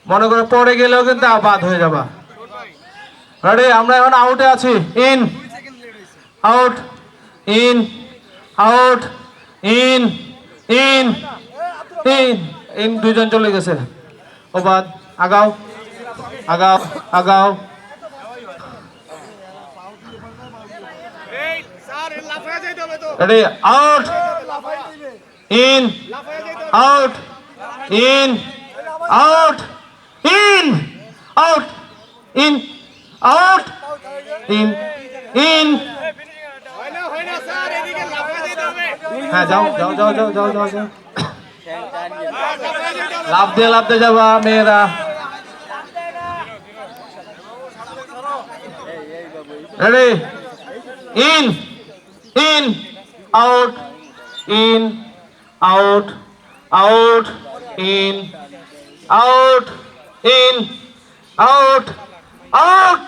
মনে করে পড়ে গেলেও কিন্তু বাদ হয়ে যাবা। রেডি? আমরা এখন আউটে আছি। In out in out in in in in. দুইজন চলে গেছে। ওবাদ আগাও আগাও আগাও। Ready? Out in out in out in out in out in in. হ্যাঁ যাও যাও যাও যাও যাও যাও যাও। লাভ দিয়ে যাবা মেয়েরা। Ready? In in out in out out in out in out out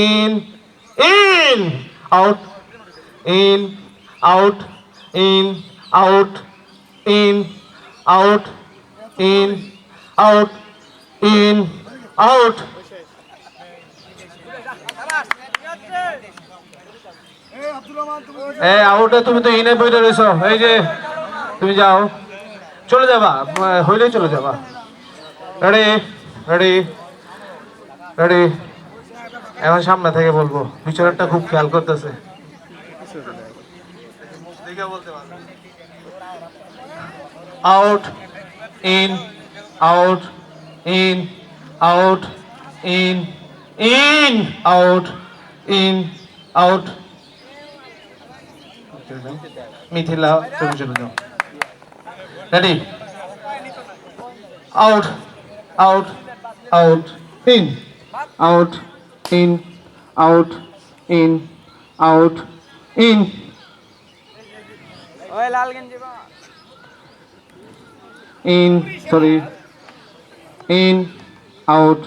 in in out in out in out in out in out in out. এই আউটে তুমি তো ইনে বইটা রয়েছ। এই যে তুমি যাও, চলে যাবা, হইলেই চলে যাবা। রেডি? রেডি? রেডি? এখন সামনে থেকে বলবো, পিছনেরটা খুব খেয়াল করতেছে। Out in out in out in in out in out. Mithila তুমি চলে যাও। Ready? Out out out in out in out in out in. ওই লাল গেঞ্জি বা in sorry in out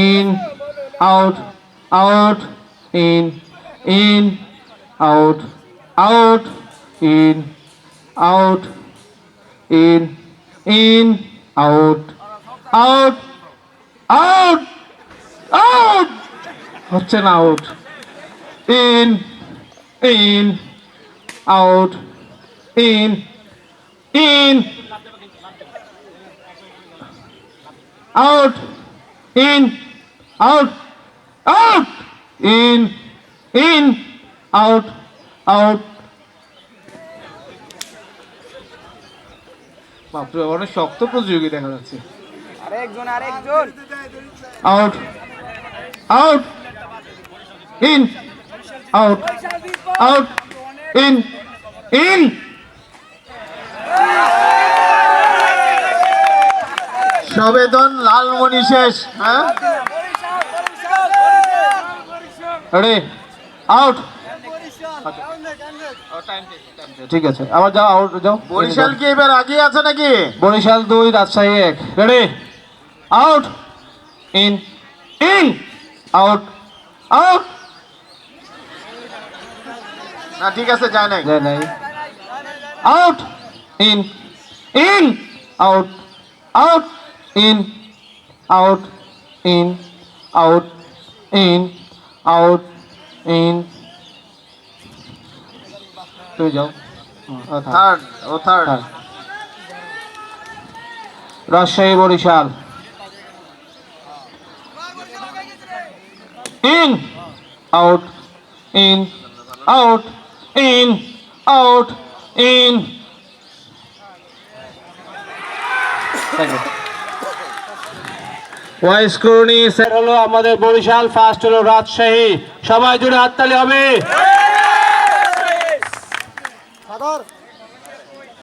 in out out in in out out in out in in out out out out. হচ্ছে না out. In in out in in out in out out in in out out. বাপরে অনেক শক্ত প্রতিযোগী দেখা যাচ্ছে। আরেকজন out out in out out in in. সবেদন লালমণি শেষ। হ্যাঁ রেডি? আউট। ঠিক আছে, আবার যাও, আউট যাও। বরিশাল কি এবার আগে আছে নাকি? Barishal 2 Rajshahi 1। Ready? Out in in out out. না ঠিক আছে, যায় নাই। যায় নাই। Out in in out out in out in out in out in. তুমি যাও। থার্ড ও third. Rajshahi Barishal in out in out in out in. ওয়াইস করনি স্যার হলো আমাদের বরিশাল, ফার্স্ট হলো রাজশাহী। সবাই জুড়ে হাততালি হবে।